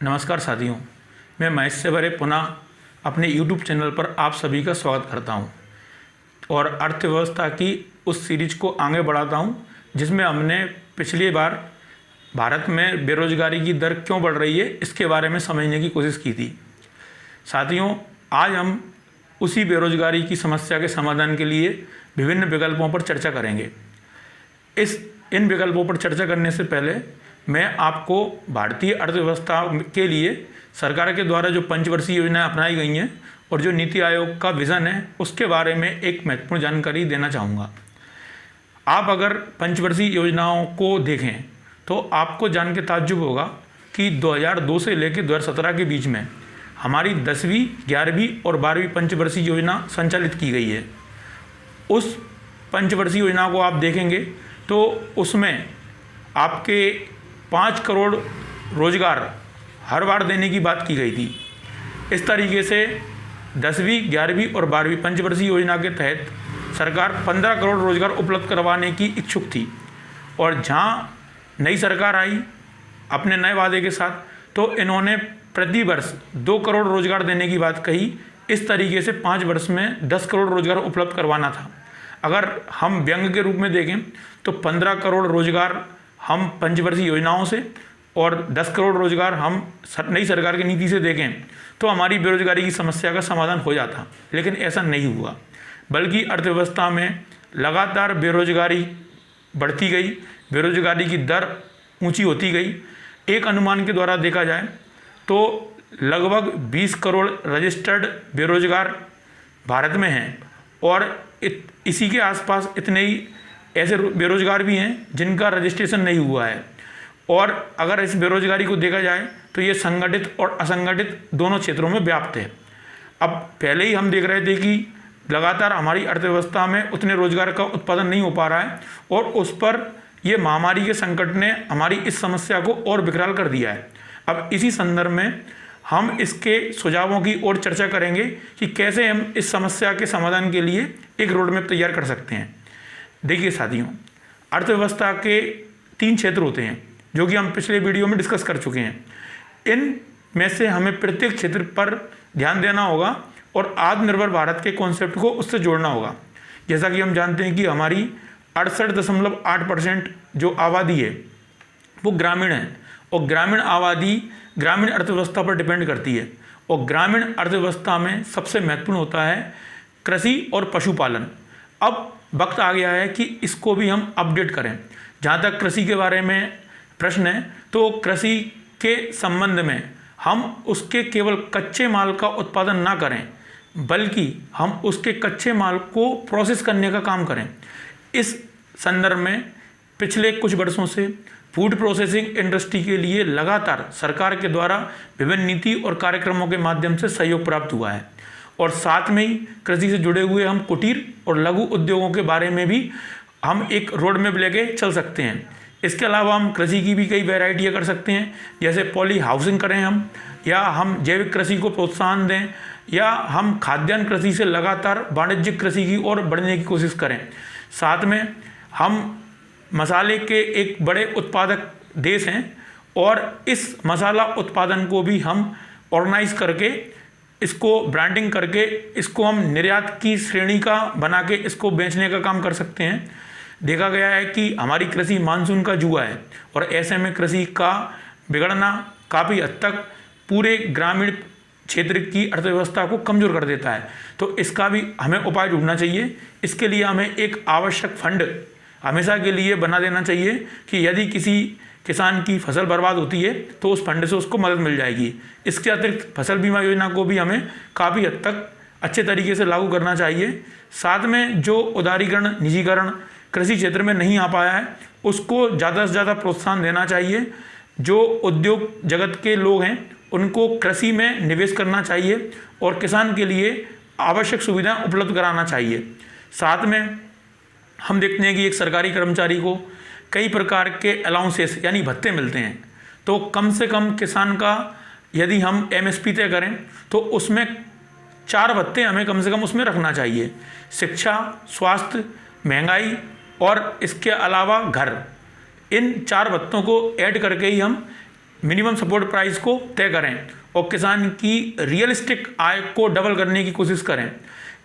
नमस्कार साथियों, मैं महेश सेवरे पुनः अपने YouTube चैनल पर आप सभी का स्वागत करता हूं और अर्थव्यवस्था की उस सीरीज को आगे बढ़ाता हूं जिसमें हमने पिछली बार भारत में बेरोजगारी की दर क्यों बढ़ रही है इसके बारे में समझने की कोशिश की थी। साथियों, आज हम उसी बेरोजगारी की समस्या के समाधान के लिए विभिन्न विकल्पों पर चर्चा करेंगे। इन विकल्पों पर चर्चा करने से पहले मैं आपको भारतीय अर्थव्यवस्था के लिए सरकार के द्वारा जो पंचवर्षीय योजनाएं अपनाई गई हैं और जो नीति आयोग का विज़न है उसके बारे में एक महत्वपूर्ण जानकारी देना चाहूँगा। आप अगर पंचवर्षीय योजनाओं को देखें तो आपको जान के ताज्जुब होगा कि 2002 से लेकर 2017 के बीच में हमारी 10वीं, 11वीं और 12वीं पंचवर्षीय योजना संचालित की गई है। उस पंचवर्षीय योजना को आप देखेंगे तो उसमें आपके 5 करोड़ रोजगार हर बार देने की बात की गई थी। इस तरीके से 10वीं, 11वीं और 12वीं पंचवर्षीय योजना के तहत सरकार 15 करोड़ रोजगार उपलब्ध करवाने की इच्छुक थी और जहां नई सरकार आई अपने नए वादे के साथ तो इन्होंने प्रति वर्ष 2 करोड़ रोजगार देने की बात कही। इस तरीके से 5 वर्ष में 10 करोड़ रोजगार उपलब्ध करवाना था। अगर हम व्यंग के रूप में देखें तो 15 करोड़ रोजगार हम पंचवर्षीय योजनाओं से और 10 करोड़ रोजगार हम नई सरकार की नीति से देखें तो हमारी बेरोजगारी की समस्या का समाधान हो जाता, लेकिन ऐसा नहीं हुआ, बल्कि अर्थव्यवस्था में लगातार बेरोजगारी बढ़ती गई, बेरोजगारी की दर ऊंची होती गई। एक अनुमान के द्वारा देखा जाए तो लगभग 20 करोड़ रजिस्टर्ड बेरोजगार भारत में हैं और इसी के आसपास इतने ही ऐसे बेरोजगार भी हैं जिनका रजिस्ट्रेशन नहीं हुआ है। और अगर इस बेरोजगारी को देखा जाए तो ये संगठित और असंगठित दोनों क्षेत्रों में व्याप्त है। अब पहले ही हम देख रहे थे कि लगातार हमारी अर्थव्यवस्था में उतने रोजगार का उत्पादन नहीं हो पा रहा है और उस पर ये महामारी के संकट ने हमारी इस समस्या को और विकराल कर दिया है। अब इसी संदर्भ में हम इसके सुझावों की ओर चर्चा करेंगे कि कैसे हम इस समस्या के समाधान के लिए एक रोड मैप तैयार कर सकते हैं। देखिए साथियों, अर्थव्यवस्था के 3 क्षेत्र होते हैं जो कि हम पिछले वीडियो में डिस्कस कर चुके हैं। इन में से हमें प्रत्येक क्षेत्र पर ध्यान देना होगा और आत्मनिर्भर भारत के कॉन्सेप्ट को उससे जोड़ना होगा। जैसा कि हम जानते हैं कि हमारी 68.8% जो आबादी है वो ग्रामीण है और ग्रामीण आबादी ग्रामीण अर्थव्यवस्था पर डिपेंड करती है और ग्रामीण अर्थव्यवस्था में सबसे महत्वपूर्ण होता है कृषि और पशुपालन। अब वक्त आ गया है कि इसको भी हम अपडेट करें। जहाँ तक कृषि के बारे में प्रश्न है तो कृषि के संबंध में हम उसके केवल कच्चे माल का उत्पादन ना करें बल्कि हम उसके कच्चे माल को प्रोसेस करने का काम करें। इस संदर्भ में पिछले कुछ वर्षों से फूड प्रोसेसिंग इंडस्ट्री के लिए लगातार सरकार के द्वारा विभिन्न नीति और कार्यक्रमों के माध्यम से सहयोग प्राप्त हुआ है और साथ में ही कृषि से जुड़े हुए हम कुटीर और लघु उद्योगों के बारे में भी हम एक रोड मैप लेके चल सकते हैं। इसके अलावा हम कृषि की भी कई वैरायटियाँ कर सकते हैं, जैसे पॉली हाउसिंग करें हम, या हम जैविक कृषि को प्रोत्साहन दें, या हम खाद्यान्न कृषि से लगातार वाणिज्यिक कृषि की ओर बढ़ने की कोशिश करें। साथ में हम मसाले के एक बड़े उत्पादक देश हैं और इस मसाला उत्पादन को भी हम ऑर्गेनाइज करके इसको ब्रांडिंग करके इसको हम निर्यात की श्रेणी का बना के इसको बेचने का काम कर सकते हैं। देखा गया है कि हमारी कृषि मानसून का जुआ है और ऐसे में कृषि का बिगड़ना काफ़ी हद तक पूरे ग्रामीण क्षेत्र की अर्थव्यवस्था को कमज़ोर कर देता है। तो इसका भी हमें उपाय ढूंढना चाहिए। इसके लिए हमें एक आवश्यक फंड हमेशा के लिए बना देना चाहिए कि यदि किसी किसान की फसल बर्बाद होती है तो उस फंड से उसको मदद मिल जाएगी। इसके अतिरिक्त फसल बीमा योजना को भी हमें काफ़ी हद तक अच्छे तरीके से लागू करना चाहिए। साथ में जो उदारीकरण, निजीकरण कृषि क्षेत्र में नहीं आ पाया है उसको ज़्यादा से ज़्यादा प्रोत्साहन देना चाहिए। जो उद्योग जगत के लोग हैं उनको कृषि में निवेश करना चाहिए और किसान के लिए आवश्यक सुविधाएं उपलब्ध कराना चाहिए। साथ में हम देखते हैं कि एक सरकारी कर्मचारी को कई प्रकार के अलाउंसेस यानी भत्ते मिलते हैं, तो कम से कम किसान का यदि हम एमएसपी तय करें तो उसमें 4 भत्ते हमें कम से कम उसमें रखना चाहिए। शिक्षा, स्वास्थ्य, महंगाई और इसके अलावा घर, इन 4 भत्तों को ऐड करके ही हम मिनिमम सपोर्ट प्राइस को तय करें और किसान की रियलिस्टिक आय को डबल करने की कोशिश करें।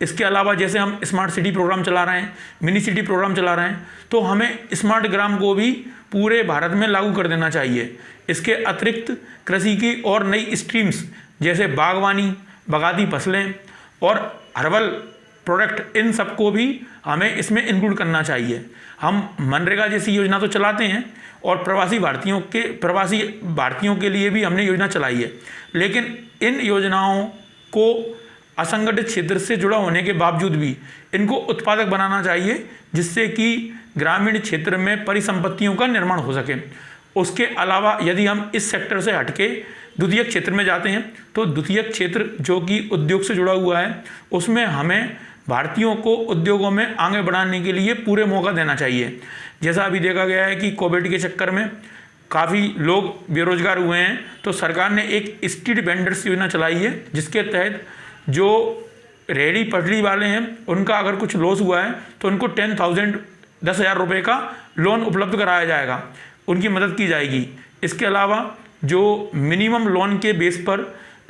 इसके अलावा जैसे हम स्मार्ट सिटी प्रोग्राम चला रहे हैं, मिनी सिटी प्रोग्राम चला रहे हैं, तो हमें स्मार्ट ग्राम को भी पूरे भारत में लागू कर देना चाहिए। इसके अतिरिक्त कृषि की और नई स्ट्रीम्स जैसे बागवानी, बागायती फसलें और हर्बल प्रोडक्ट, इन सबको भी हमें इसमें इंक्लूड करना चाहिए। हम मनरेगा जैसी योजना तो चलाते हैं और प्रवासी भारतीयों के लिए भी हमने योजना चलाई है, लेकिन इन योजनाओं को असंगठित क्षेत्र से जुड़ा होने के बावजूद भी इनको उत्पादक बनाना चाहिए, जिससे कि ग्रामीण क्षेत्र में परिसंपत्तियों का निर्माण हो सके। उसके अलावा यदि हम इस सेक्टर से हटके द्वितीयक क्षेत्र में जाते हैं तो द्वितीयक क्षेत्र जो कि उद्योग से जुड़ा हुआ है, उसमें हमें भारतीयों को उद्योगों में आगे बढ़ाने के लिए पूरे मौका देना चाहिए। जैसा अभी देखा गया है कि कोविड के चक्कर में काफ़ी लोग बेरोजगार हुए हैं, तो सरकार ने एक स्ट्रीट वेंडर्स योजना चलाई है, जिसके तहत जो रेहड़ी पटरी वाले हैं उनका अगर कुछ लॉस हुआ है तो उनको 10,000 रुपये का लोन उपलब्ध कराया जाएगा, उनकी मदद की जाएगी। इसके अलावा जो मिनिमम लोन के बेस पर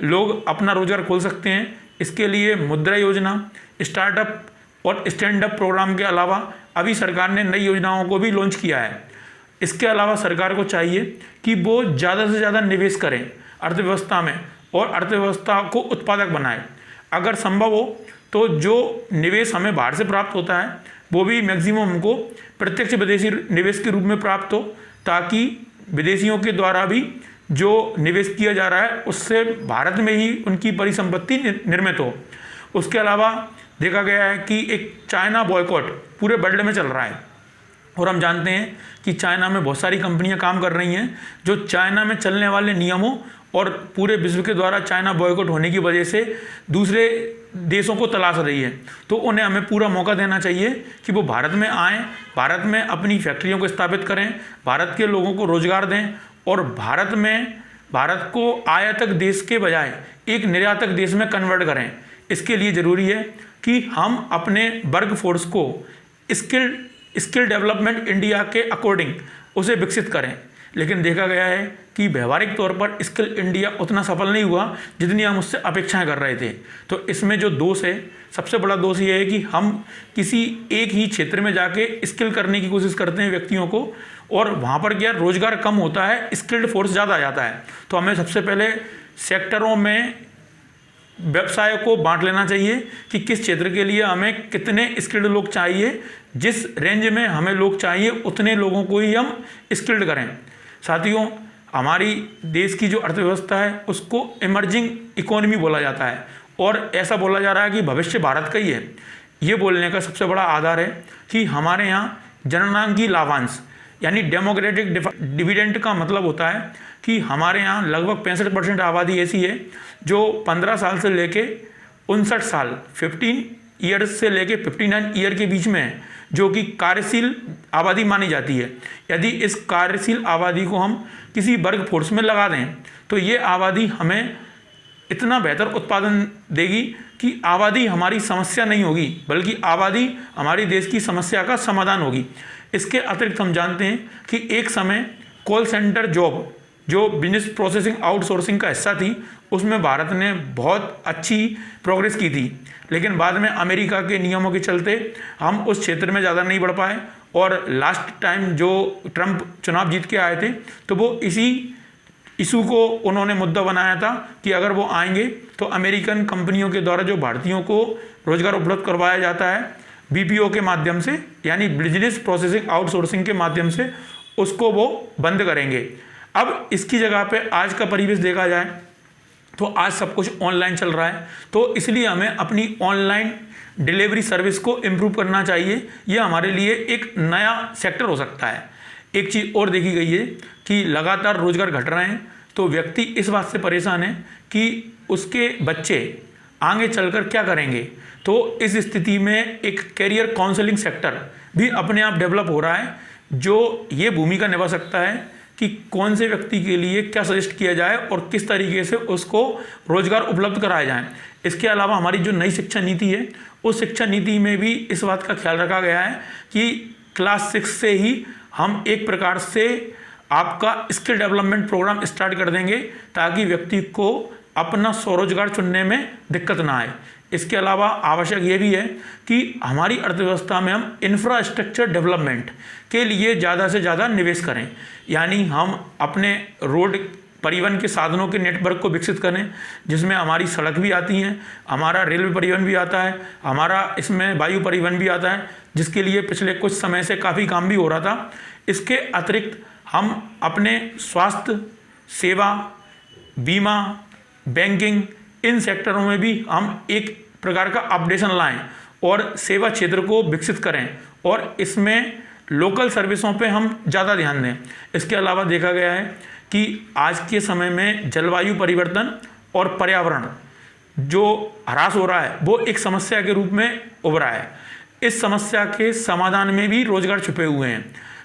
लोग अपना रोजगार खोल सकते हैं, इसके लिए मुद्रा योजना, स्टार्टअप और स्टैंड अप प्रोग्राम के अलावा अभी सरकार ने नई योजनाओं को भी लॉन्च किया है। इसके अलावा सरकार को चाहिए कि वो ज़्यादा से ज़्यादा निवेश करें अर्थव्यवस्था में और अर्थव्यवस्था को उत्पादक बनाए। अगर संभव हो तो जो निवेश हमें बाहर से प्राप्त होता है वो भी मैक्सिमम हमको प्रत्यक्ष विदेशी निवेश के रूप में प्राप्त हो, ताकि विदेशियों के द्वारा भी जो निवेश किया जा रहा है उससे भारत में ही उनकी परिसंपत्ति निर्मित हो। उसके अलावा देखा गया है कि एक चाइना बॉयकॉट पूरे वर्ल्ड में चल रहा है और हम जानते हैं कि चाइना में बहुत सारी कंपनियां काम कर रही हैं जो चाइना में चलने वाले नियमों और पूरे विश्व के द्वारा चाइना बॉयकॉट होने की वजह से दूसरे देशों को तलाश रही है। तो उन्हें हमें पूरा मौका देना चाहिए कि वो भारत में आएँ, भारत में अपनी फैक्ट्रियों को स्थापित करें, भारत के लोगों को रोजगार दें और भारत को आयातक देश के बजाय एक निर्यातक देश में कन्वर्ट करें। इसके लिए ज़रूरी है कि हम अपने वर्क फोर्स को स्किल डेवलपमेंट इंडिया के अकॉर्डिंग उसे विकसित करें। लेकिन देखा गया है कि व्यवहारिक तौर पर स्किल इंडिया उतना सफल नहीं हुआ जितनी हम उससे अपेक्षाएं कर रहे थे। तो इसमें जो दोष है, सबसे बड़ा दोष ये है कि हम किसी एक ही क्षेत्र में जाके स्किल करने की कोशिश करते हैं व्यक्तियों को, और वहाँ पर क्या रोजगार कम होता है, स्किल्ड फोर्स ज़्यादा आ जाता है। तो हमें सबसे पहले सेक्टरों में व्यवसाय को बांट लेना चाहिए कि किस क्षेत्र के लिए हमें कितने स्किल्ड लोग चाहिए, जिस रेंज में हमें लोग चाहिए उतने लोगों को ही हम स्किल्ड करें। साथियों, हमारी देश की जो अर्थव्यवस्था है उसको इमर्जिंग इकोनॉमी बोला जाता है और ऐसा बोला जा रहा है कि भविष्य भारत का ही है। ये बोलने का सबसे बड़ा आधार है कि हमारे यहाँ जननांगी लाभांश यानी डेमोक्रेटिक डिविडेंड का मतलब होता है कि हमारे यहाँ लगभग 65% आबादी ऐसी है जो 15 साल से लेके 59 साल 15 ईयर्स से लेके 59 ईयर के बीच में है, जो कि कार्यशील आबादी मानी जाती है। यदि इस कार्यशील आबादी को हम किसी वर्क फोर्स में लगा दें तो ये आबादी हमें इतना बेहतर उत्पादन देगी कि आबादी हमारी समस्या नहीं होगी, बल्कि आबादी हमारी देश की समस्या का समाधान होगी। इसके अतिरिक्त हम जानते हैं कि एक समय कॉल सेंटर जॉब जो बिजनेस प्रोसेसिंग आउटसोर्सिंग का हिस्सा थी, उसमें भारत ने बहुत अच्छी प्रोग्रेस की थी, लेकिन बाद में अमेरिका के नियमों के चलते हम उस क्षेत्र में ज़्यादा नहीं बढ़ पाए। और लास्ट टाइम जो ट्रंप चुनाव जीत के आए थे तो वो इसी इशू को उन्होंने मुद्दा बनाया था कि अगर वो आएंगे तो अमेरिकन कंपनियों के द्वारा जो भारतीयों को रोजगार उपलब्ध करवाया जाता है बीपीओ के माध्यम से, यानी बिजनेस प्रोसेसिंग आउटसोर्सिंग के माध्यम से, उसको वो बंद करेंगे। अब इसकी जगह पे आज का परिवेश देखा जाए तो आज सब कुछ ऑनलाइन चल रहा है, तो इसलिए हमें अपनी ऑनलाइन डिलीवरी सर्विस को इम्प्रूव करना चाहिए। ये हमारे लिए एक नया सेक्टर हो सकता है। एक चीज़ और देखी गई है कि लगातार रोजगार घट रहे हैं, तो व्यक्ति इस बात से परेशान है कि उसके बच्चे आगे चलकर क्या करेंगे। तो इस स्थिति में एक कैरियर काउंसलिंग सेक्टर भी अपने आप डेवलप हो रहा है, जो ये भूमिका निभा सकता है कि कौन से व्यक्ति के लिए क्या सजेस्ट किया जाए और किस तरीके से उसको रोजगार उपलब्ध कराया जाए। इसके अलावा हमारी जो नई शिक्षा नीति है, उस शिक्षा नीति में भी इस बात का ख्याल रखा गया है कि क्लास 6 से ही हम एक प्रकार से आपका स्किल डेवलपमेंट प्रोग्राम स्टार्ट कर देंगे ताकि व्यक्ति को अपना स्वरोजगार चुनने में दिक्कत ना आए। इसके अलावा आवश्यक ये भी है कि हमारी अर्थव्यवस्था में हम इंफ्रास्ट्रक्चर डेवलपमेंट के लिए ज़्यादा से ज़्यादा निवेश करें, यानी हम अपने रोड परिवहन के साधनों के नेटवर्क को विकसित करें, जिसमें हमारी सड़क भी आती हैं, हमारा रेलवे परिवहन भी आता है, हमारा इसमें वायु परिवहन भी आता है, जिसके लिए पिछले कुछ समय से काफ़ी काम भी हो रहा था। इसके अतिरिक्त हम अपने स्वास्थ्य सेवा, बीमा, बैंकिंग, इन सेक्टरों में भी हम एक प्रकार का अपडेशन लाएं और सेवा क्षेत्र को विकसित करें और इसमें लोकल सर्विसों पे हम ज़्यादा ध्यान दें। इसके अलावा देखा गया है कि आज के समय में जलवायु परिवर्तन और पर्यावरण जो ह्रास हो रहा है वो एक समस्या के रूप में उभरा है। इस समस्या के समाधान में भी रोजगार छुपे हुए हैं।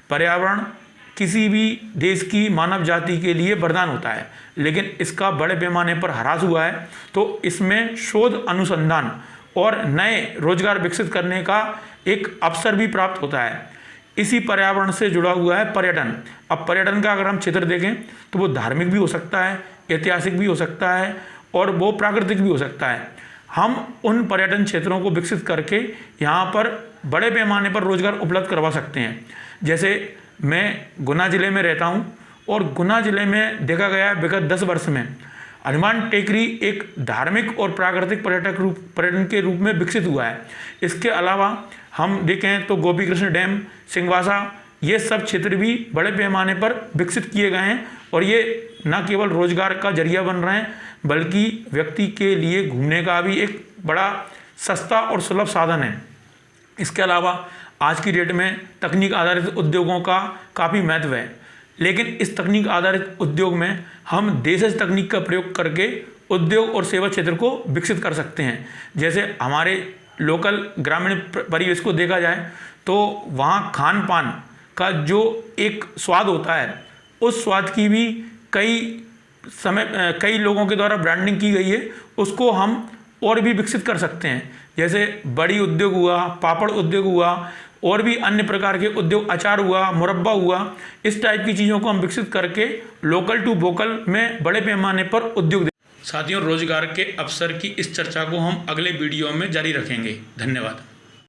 पर्यावरण किसी भी देश की मानव जाति के लिए वरदान होता है, लेकिन इसका बड़े पैमाने पर ह्रास हुआ है, तो इसमें शोध अनुसंधान और नए रोजगार विकसित करने का एक अवसर भी प्राप्त होता है। इसी पर्यावरण से जुड़ा हुआ है पर्यटन। अब पर्यटन का अगर हम क्षेत्र देखें तो वो धार्मिक भी हो सकता है, ऐतिहासिक भी हो सकता है और वो प्राकृतिक भी हो सकता है। हम उन पर्यटन क्षेत्रों को विकसित करके यहाँ पर बड़े पैमाने पर रोजगार उपलब्ध करवा सकते हैं। जैसे मैं गुना ज़िले में रहता हूँ और गुना ज़िले में देखा गया है विगत 10 वर्ष में हनुमान टेकरी एक धार्मिक और प्राकृतिक पर्यटन के रूप में विकसित हुआ है। इसके अलावा हम देखें तो गोपी कृष्ण डैम, सिंहवासा, ये सब क्षेत्र भी बड़े पैमाने पर विकसित किए गए हैं और ये न केवल रोजगार का जरिया बन रहे हैं बल्कि व्यक्ति के लिए घूमने का भी एक बड़ा सस्ता और सुलभ साधन है। इसके अलावा आज की डेट में तकनीक आधारित उद्योगों का काफ़ी महत्व है, लेकिन इस तकनीक आधारित उद्योग में हम देशज तकनीक का प्रयोग करके उद्योग और सेवा क्षेत्र को विकसित कर सकते हैं। जैसे हमारे लोकल ग्रामीण परिवेश को देखा जाए तो वहाँ खान पान का जो एक स्वाद होता है, उस स्वाद की भी कई लोगों के द्वारा ब्रांडिंग की गई है, उसको हम और भी विकसित कर सकते हैं। जैसे बड़ी उद्योग हुआ, पापड़ उद्योग हुआ और भी अन्य प्रकार के उद्योग, अचार हुआ, मुरब्बा हुआ, इस टाइप की चीज़ों को हम विकसित करके लोकल टू वोकल में बड़े पैमाने पर उद्योग। साथियों, रोजगार के अवसर की इस चर्चा को हम अगले वीडियो में जारी रखेंगे। धन्यवाद।